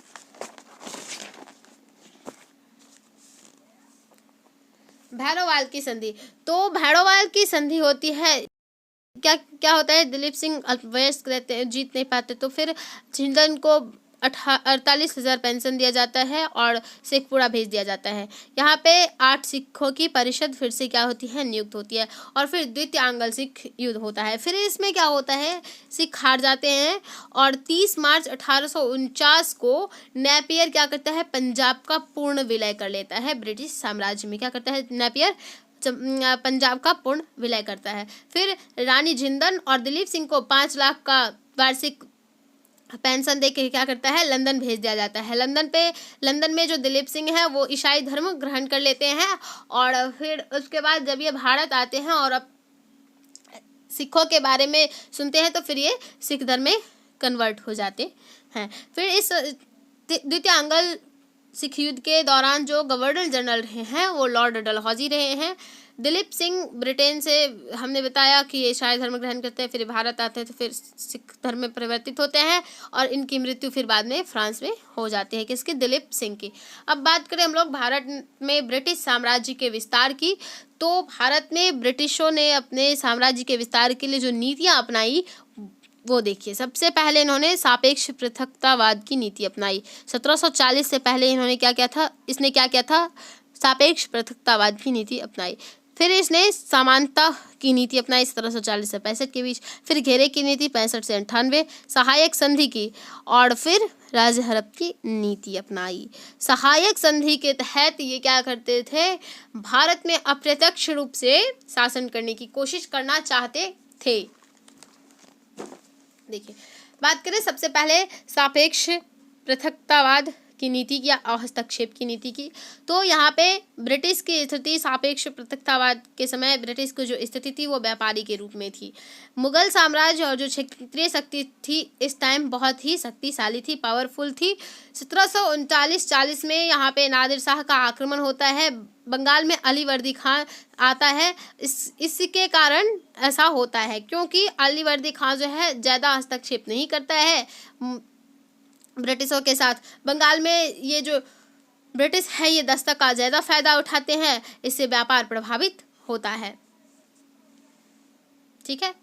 भैरोवाल की संधि। तो भैरोवाल की संधि होती है, क्या होता है? दिलीप सिंह अल्पवयस्क रहते हैं, जीत नहीं पाते, तो फिर जिंदन को 48,000 पेंशन दिया जाता है और शेखपुरा भेज दिया जाता है। यहाँ पे 8 सिखों की परिषद फिर से क्या होती है? नियुक्त होती है। और फिर द्वितीय आंग्ल सिख युद्ध होता है। फिर इसमें क्या होता है? सिख हार जाते हैं और 30 मार्च 1849 को नेपियर क्या करता है? पंजाब का पूर्ण विलय कर लेता है। ब्रिटिश साम्राज्य में क्या करता है नेपियर? पंजाब का पूर्ण विलय करता है। फिर रानी जिंदन और दिलीप सिंह को 5 लाख का वार्षिक पेंशन दे के क्या करता है? लंदन भेज दिया जाता है। लंदन में जो दिलीप सिंह है वो ईसाई धर्म ग्रहण कर लेते हैं और फिर उसके बाद जब ये भारत आते हैं और अब सिखों के बारे में सुनते हैं तो फिर ये सिख धर्म में कन्वर्ट हो जाते हैं। फिर इस द्वितीय आंग्ल सिख युद्ध के दौरान जो गवर्नर जनरल रहे हैं वो लॉर्ड डलहौजी रहे हैं। दिलीप सिंह ब्रिटेन से हमने बताया कि ये ईसाई धर्म ग्रहण करते हैं, फिर भारत आते हैं तो फिर सिख धर्म में परिवर्तित होते हैं और इनकी मृत्यु फिर बाद में फ्रांस में हो जाती है। किसकी? दिलीप सिंह की। अब बात करें हम लोग भारत में ब्रिटिश साम्राज्य के विस्तार की, तो भारत में ब्रिटिशों ने अपने साम्राज्य के विस्तार के लिए जो नीतियाँ अपनाई वो देखिए। सबसे पहले इन्होंने सापेक्ष पृथकतावाद की नीति अपनाई। 1740 से पहले इन्होंने क्या किया था? सापेक्ष पृथकतावाद की नीति अपनाई। फिर इसने समानता की नीति अपनाई 1740 से 65 के बीच। फिर घेरे की नीति 65 से 98, सहायक संधि की और फिर राज्य हड़प की नीति अपनाई। सहायक संधि के तहत ये क्या करते थे? भारत में अप्रत्यक्ष रूप से शासन करने की कोशिश करना चाहते थे। देखिए, बात करें सबसे पहले सापेक्ष पृथकतावाद की नीति या हस्तक्षेप की नीति की, तो यहाँ पे ब्रिटिश की स्थिति सापेक्ष पृथकतावाद के समय ब्रिटिश की जो स्थिति थी वो व्यापारी के रूप में थी। मुगल साम्राज्य और जो क्षेत्रीय शक्ति थी इस टाइम बहुत ही शक्तिशाली थी, पावरफुल थी। 1739-40 में यहाँ पे नादिर शाह का आक्रमण होता है। बंगाल में अली वर्दी खान आता है। इसके कारण ऐसा होता है क्योंकि अली वर्दी खान जो है ज़्यादा हस्तक्षेप नहीं करता है ब्रिटिशों के साथ। बंगाल में ये जो ब्रिटिश है ये दस्तक का ज़्यादा फायदा उठाते हैं, इससे व्यापार प्रभावित होता है। ठीक है,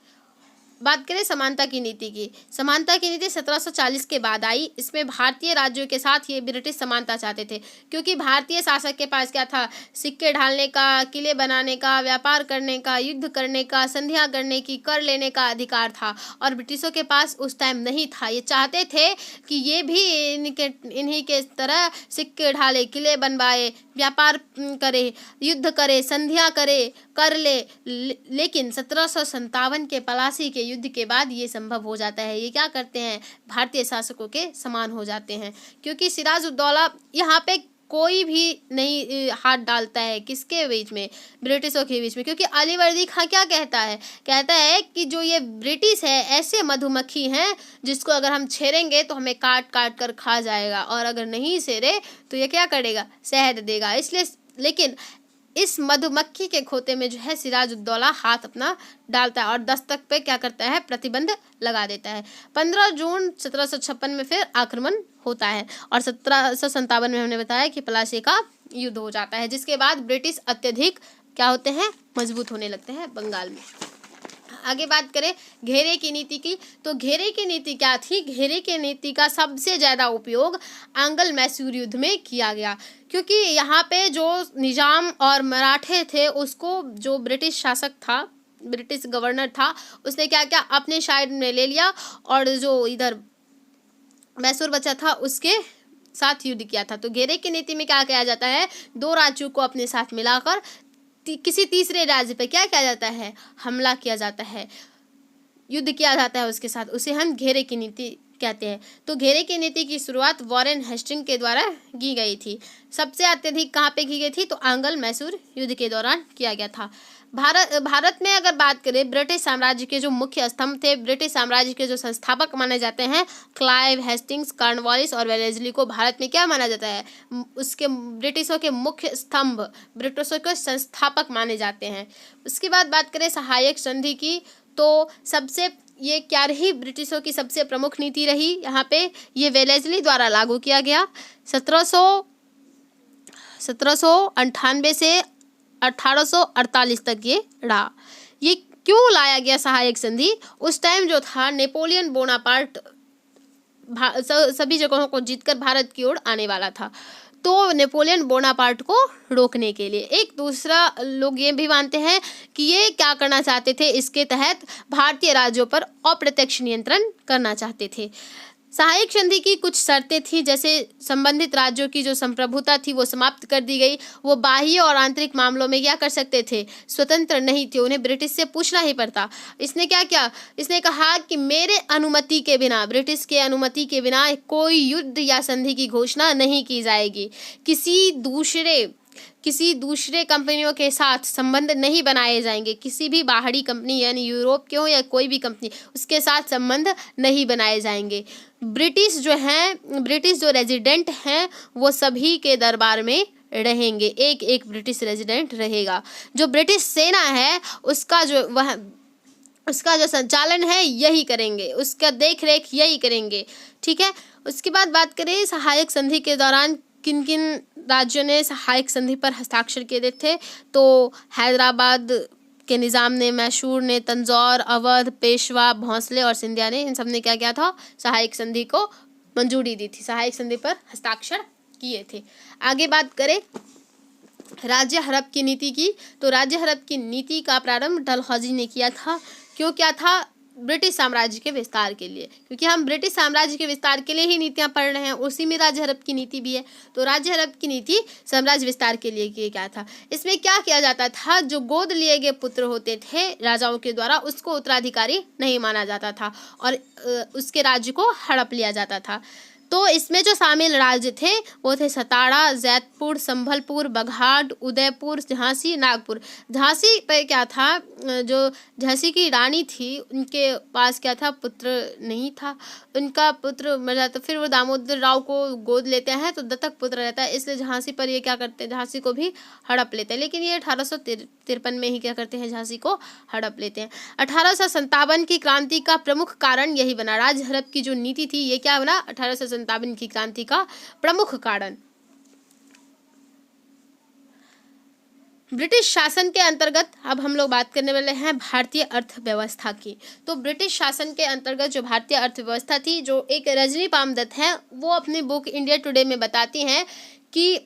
बात करें समानता की नीति की। समानता की नीति 1740 के बाद आई। इसमें भारतीय राज्यों के साथ ये ब्रिटिश समानता चाहते थे, क्योंकि भारतीय शासक के पास क्या था, सिक्के ढालने का, किले बनाने का, व्यापार करने का, युद्ध करने का, संधियां करने की, कर लेने का अधिकार था, और ब्रिटिशों के पास उस टाइम नहीं था। ये चाहते थे कि ये भी इन्हीं के तरह सिक्के ढाले, किले बनवाए, व्यापार करे, युद्ध करे, संधियां करे, कर ले। लेकिन 1757 के प्लासी के युद्ध के बाद ये संभव हो जाता है। ये क्या करते हैं, भारतीय शासकों के समान हो जाते हैं, क्योंकि सिराजुद्दौला यहाँ पे कोई भी नहीं हाथ डालता है किसके बीच में, ब्रिटिशों के बीच में। क्योंकि अलीवर्दी खां क्या कहता है कि जो ये ब्रिटिश है ऐसे मधुमक्खी हैं जिसको अगर हम छेड़ेंगे तो हमें काट काट कर खा जाएगा, और अगर नहीं छेड़े तो ये क्या करेगा, शहद देगा। इसलिए लेकिन इस मधुमक्खी के खोते में जो है सिराजुद्दौला हाथ अपना डालता है और दस्तक पे क्या करता है, प्रतिबंध लगा देता है। 15 जून 1756 में फिर आक्रमण होता है, और 1757 में हमने बताया कि प्लासी का युद्ध हो जाता है, जिसके बाद ब्रिटिश अत्यधिक क्या होते हैं, मजबूत होने लगते हैं बंगाल में। आगे बात करें घेरे की नीति की, तो घेरे की नीति क्या थी, घेरे की नीति का सबसे ज़्यादा उपयोग आंग्ल मैसूर युद्ध में किया गया, क्योंकि यहाँ पे जो निजाम और मराठे थे उसको जो ब्रिटिश शासक था, ब्रिटिश गवर्नर था, उसने क्या क्या अपने साइड में ले लिया, और जो इधर मैसूर बचा था उसके साथ युद्ध किया था। तो घेरे की नीति में क्या किया जाता है, दो राज्यों को अपने साथ मिलाकर किसी तीसरे राज्य पे क्या किया जाता है, हमला किया जाता है, युद्ध किया जाता है उसके साथ, उसे हम घेरे की नीति कहते हैं। तो घेरे की नीति की शुरुआत वॉरेन हेस्टिंग के द्वारा की गई थी। सबसे अत्यधिक कहाँ पे की गई थी, तो आंग्ल मैसूर युद्ध के दौरान किया गया था। भारत में अगर बात करें, ब्रिटिश साम्राज्य के जो मुख्य स्तंभ थे, ब्रिटिश साम्राज्य के जो संस्थापक माने जाते हैं, क्लाइव, हेस्टिंग्स, कॉर्नवालिस और वेलेस्ली को भारत में क्या माना जाता है, उसके ब्रिटिशों के मुख्य स्तंभ, ब्रिटिशों के संस्थापक माने जाते हैं। उसके बाद बात करें सहायक संधि की, तो सबसे ये क्या रही, ब्रिटिशों की सबसे प्रमुख नीति रही यहाँ पे, ये वेलेस्ली द्वारा लागू किया गया 1798 से 1848 तक ये रहा। ये क्यों लाया गया सहायक संधि, उस टाइम जो था नेपोलियन बोनापार्ट सभी जगहों को जीतकर भारत की ओर आने वाला था, तो नेपोलियन बोनापार्ट को रोकने के लिए एक दूसरा लोग ये भी मानते हैं कि ये क्या करना चाहते थे, इसके तहत भारतीय राज्यों पर अप्रत्यक्ष नियंत्रण करना चाहते थे। सहायक संधि की कुछ शर्तें थी, जैसे संबंधित राज्यों की जो संप्रभुता थी वो समाप्त कर दी गई, वो बाह्य और आंतरिक मामलों में क्या कर सकते थे, स्वतंत्र नहीं थे, उन्हें ब्रिटिश से पूछना ही पड़ता। इसने क्या किया, इसने कहा कि मेरे अनुमति के बिना, ब्रिटिश के अनुमति के बिना कोई युद्ध या संधि की घोषणा नहीं की जाएगी, किसी दूसरे कंपनियों के साथ संबंध नहीं बनाए जाएंगे, किसी भी बाहरी कंपनी यानी यूरोप के हो या कोई भी कंपनी, उसके साथ संबंध नहीं बनाए जाएंगे। ब्रिटिश जो रेजिडेंट हैं वो सभी के दरबार में रहेंगे, एक एक ब्रिटिश रेजिडेंट रहेगा। जो ब्रिटिश सेना है उसका जो संचालन है यही करेंगे, उसका देख रेख यही करेंगे। ठीक है, उसके बाद बात करें सहायक संधि के दौरान किन किन राज्यों ने सहायक संधि पर हस्ताक्षर किए थे, तो हैदराबाद के निज़ाम ने, मैसूर ने, तंजौर, अवध, पेशवा, भोंसले और सिंधिया ने, इन सब ने क्या किया था, सहायक संधि को मंजूरी दी थी, सहायक संधि पर हस्ताक्षर किए थे। आगे बात करें राज्य हड़प की नीति की, तो राज्य हड़प की नीति का प्रारंभ डलहौजी ने किया था। क्यों क्या था, ब्रिटिश साम्राज्य के विस्तार के लिए, क्योंकि हम ब्रिटिश साम्राज्य के विस्तार के लिए ही नीतियां पढ़ रहे हैं, उसी में राज्य हड़प की नीति भी है। तो राज्य हड़प की नीति साम्राज्य विस्तार के लिए किया गया था। इसमें क्या किया जाता था, जो गोद लिए गए पुत्र होते थे राजाओं के द्वारा, उसको उत्तराधिकारी नहीं माना जाता था और उसके राज्य को हड़प लिया जाता था। तो इसमें जो शामिल राज्य थे वो थे सतारा, जैतपुर, संभलपुर, बघाट, उदयपुर, झांसी, नागपुर। झांसी पे क्या था, जो झांसी की रानी थी उनके पास क्या था, पुत्र नहीं था, उनका पुत्र मर जाता, फिर वो दामोदर राव को गोद लेते हैं तो दत्तक पुत्र रहता है, इसलिए झांसी पर ये क्या करते हैं, झांसी को भी हड़प लेते हैं। लेकिन ये 1853 में ही क्या करते हैं, झांसी को हड़प लेते हैं। 1857 की क्रांति का प्रमुख कारण यही बना, राज्य हड़प की जो नीति थी ये क्या बना, 1857 की क्रांति का प्रमुख कारण। ब्रिटिश शासन के अंतर्गत अब हम लोग बात करने वाले हैं भारतीय अर्थव्यवस्था की। तो ब्रिटिश शासन के अंतर्गत जो भारतीय अर्थव्यवस्था थी, जो एक रजनी पामदत्त है वो अपनी बुक इंडिया टुडे में बताती हैं कि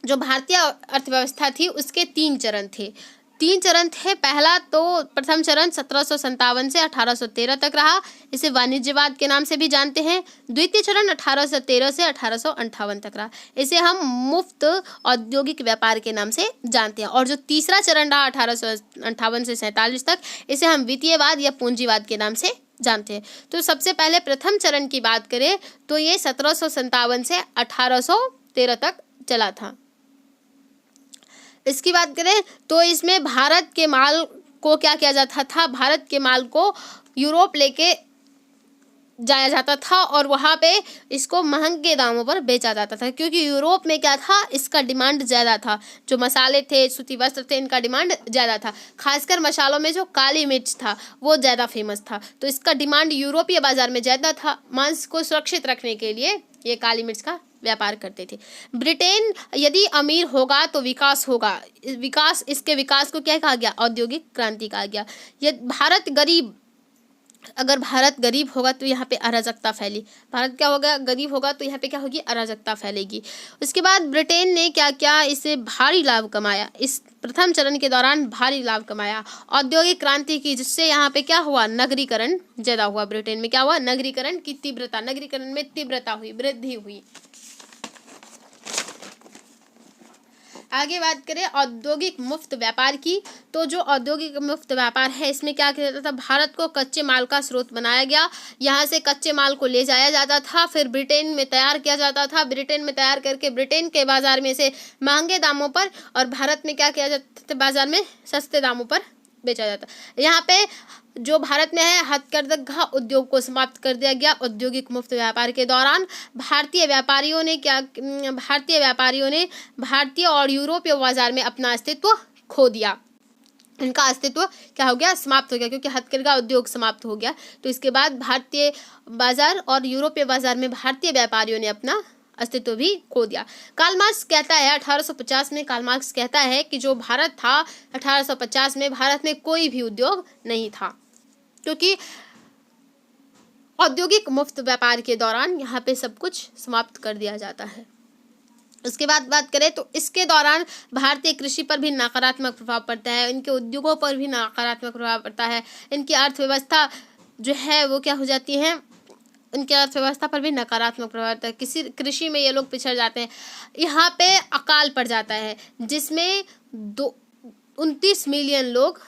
जो भारतीय अर्थव्यवस्था थी उसके 3 चरण थे। 3 चरण थे। पहला तो प्रथम चरण 1757 से 1813 तक रहा, इसे वाणिज्यवाद के नाम से भी जानते हैं। द्वितीय चरण 1813 से 1858 तक रहा, इसे हम मुफ्त औद्योगिक व्यापार के नाम से जानते हैं। और जो तीसरा चरण रहा 1858 से 47 तक, इसे हम वित्तीयवाद या पूंजीवाद के नाम से जानते हैं। तो सबसे पहले प्रथम चरण की बात करें तो ये 1757 से 1813 तक चला था। इसकी बात करें तो इसमें भारत के माल को क्या किया जाता था, भारत के माल को यूरोप लेके जाया जाता था और वहाँ पे इसको महंगे दामों पर बेचा जाता था, क्योंकि यूरोप में क्या था, इसका डिमांड ज़्यादा था। जो मसाले थे, सूती वस्त्र थे, इनका डिमांड ज़्यादा था। खासकर मसालों में जो काली मिर्च था वो ज़्यादा फेमस था, तो इसका डिमांड यूरोपीय बाज़ार में ज़्यादा था। मांस को सुरक्षित रखने के लिए ये काली मिर्च का व्यापार करते थे। ब्रिटेन यदि अमीर होगा तो विकास होगा, इसके विकास को क्या कहा गया, औद्योगिक क्रांति कहा गया। अगर भारत गरीब होगा तो यहाँ पे अराजकता फैली, भारत क्या होगा, गरीब होगा तो यहाँ पे क्या होगी, अराजकता फैलेगी। उसके बाद ब्रिटेन ने क्या किया, इससे भारी लाभ कमाया, इस प्रथम चरण के दौरान भारी लाभ कमाया, औद्योगिक क्रांति की, जिससे यहाँ पे क्या हुआ, नगरीकरण ज़्यादा हुआ। ब्रिटेन में क्या हुआ, नगरीकरण की तीव्रता, नगरीकरण में तीव्रता हुई, वृद्धि हुई। आगे बात करें औद्योगिक मुफ्त व्यापार की, तो जो औद्योगिक मुफ्त व्यापार है इसमें क्या किया जाता था, भारत को कच्चे माल का स्रोत बनाया गया। यहाँ से कच्चे माल को ले जाया जाता था, फिर ब्रिटेन में तैयार किया जाता था। ब्रिटेन में तैयार करके ब्रिटेन के बाजार में से महंगे दामों पर और भारत में क्या किया जाता था, बाजार में सस्ते दामों पर बेचा जाता। यहाँ पे जो भारत में है हथकरघा उद्योग को समाप्त कर दिया गया। औद्योगिक मुफ्त व्यापार के दौरान भारतीय व्यापारियों ने भारतीय और यूरोपीय बाजार में अपना अस्तित्व खो दिया। इनका अस्तित्व क्या हो गया, समाप्त हो गया, क्योंकि हथकरघा उद्योग समाप्त हो गया। तो इसके बाद भारतीय बाजार और यूरोपीय बाजार में भारतीय व्यापारियों ने अपना अस्तित्व भी खो दिया। कार्ल मार्क्स कहता है 1850 में, कार्ल मार्क्स कहता है कि जो भारत था 1850 में भारत में कोई भी उद्योग नहीं था, क्योंकि औद्योगिक मुफ्त व्यापार के दौरान यहाँ पे सब कुछ समाप्त कर दिया जाता है। उसके बाद बात करें तो इसके दौरान भारतीय कृषि पर भी नकारात्मक प्रभाव पड़ता है, इनके उद्योगों पर भी नकारात्मक प्रभाव पड़ता है, इनकी अर्थव्यवस्था जो है वो क्या हो जाती है, उनकी अर्थव्यवस्था पर भी नकारात्मक प्रभाव पड़ता है। किसी कृषि में ये लोग पिछड़ जाते हैं। यहाँ पे अकाल पड़ जाता है जिसमें 29 मिलियन लोग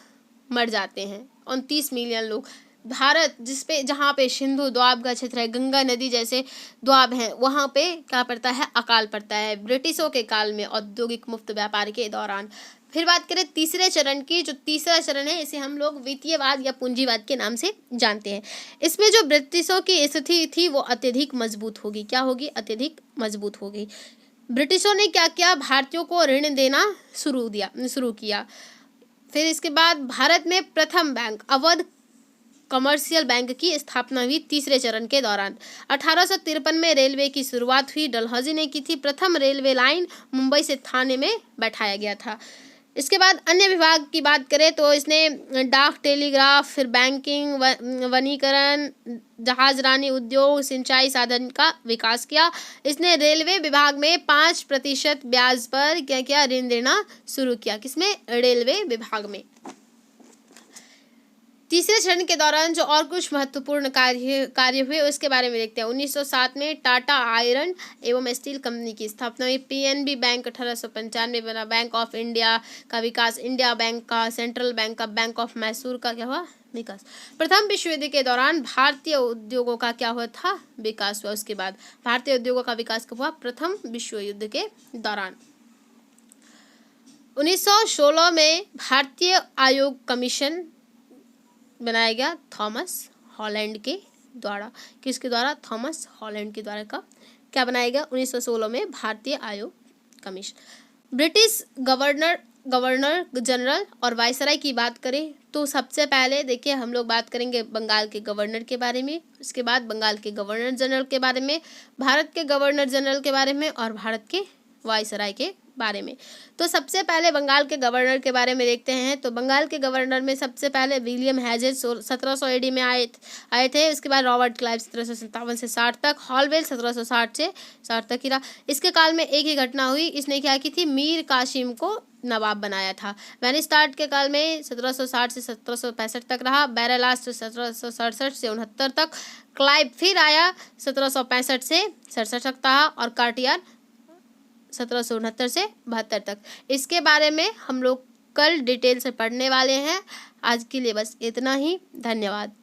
मर जाते हैं। 29 मिलियन लोग। भारत जहाँ पे सिंधु दोआब का क्षेत्र है, गंगा नदी जैसे दोआब हैं, वहाँ पे क्या पड़ता है, अकाल पड़ता है ब्रिटिशों के काल में, औद्योगिक मुफ्त व्यापार के दौरान। फिर बात करें तीसरे चरण की, जो तीसरा चरण है इसे हम लोग वित्तीयवाद या पूंजीवाद के नाम से जानते हैं। इसमें जो ब्रिटिशों की स्थिति थी वो अत्यधिक मजबूत होगी। क्या होगी, अत्यधिक मजबूत होगी। ब्रिटिशों ने क्या किया, भारतीयों को ऋण देना शुरू किया। फिर इसके बाद भारत में प्रथम बैंक अवध कमर्शियल बैंक की स्थापना हुई तीसरे चरण के दौरान। 1853 में रेलवे की शुरुआत हुई, डलहौजी ने की थी। प्रथम रेलवे लाइन मुंबई से थाने में बैठाया गया था। इसके बाद अन्य विभाग की बात करें तो इसने डाक, टेलीग्राफ, फिर बैंकिंग, वनीकरण, जहाजरानी उद्योग, सिंचाई साधन का विकास किया। इसने रेलवे विभाग में 5% ब्याज पर क्या किया, ऋण देना शुरू किया। किसमें, रेलवे विभाग में। तीसरे चरण के दौरान जो और कुछ महत्वपूर्ण कार्य हुए उसके बारे में देखते हैं। 1907 में टाटा आयरन एवं स्टील कंपनी की स्थापना हुई। पीएनबी बैंक 1895 बना। बैंक ऑफ इंडिया का विकास, इंडिया बैंक का, सेंट्रल बैंक का, बैंक ऑफ मैसूर का क्या हुआ, विकास। प्रथम विश्व युद्ध के दौरान भारतीय उद्योगों का क्या हुआ था, विकास हुआ। उसके बाद भारतीय उद्योगों का विकास कब हुआ, प्रथम विश्व युद्ध के दौरान। 1916 में भारतीय आयोग कमीशन बनाया गया थॉमस हॉलैंड के द्वारा। किसके द्वारा, थॉमस हॉलैंड के द्वारा। का क्या बनाया गया, 1916 में भारतीय आयोग कमीशन। ब्रिटिश गवर्नर जनरल और वायसराय की बात करें तो सबसे पहले देखिए हम लोग बात करेंगे बंगाल के गवर्नर के बारे में, उसके बाद बंगाल के गवर्नर जनरल के बारे में, भारत के गवर्नर जनरल के बारे में और भारत के वायसराय के बारे में। तो सबसे पहले बंगाल के गवर्नर के बारे में देखते हैं। तो बंगाल के गवर्नर में सबसे पहले विलियम हेजेस 1700 एडी में आए थे। उसके बाद रॉबर्ट क्लाइव 1757 से 60 तक, हॉलवेल 1760 से 60 तक ही रहा। इसके काल में एक ही घटना हुई, इसने क्या की थी, मीर कासिम को नवाब बनाया था। वेनिस्टार्ट के काल में 1760 से 1765 तक रहा। बैरलास्ट 1767 से 69 तक। क्लाइव फिर आया 1765 से 67 तक था, और कार्टियर 1769 से 72 तक। इसके बारे में हम लोग कल डिटेल से पढ़ने वाले हैं। आज के लिए बस इतना ही। धन्यवाद।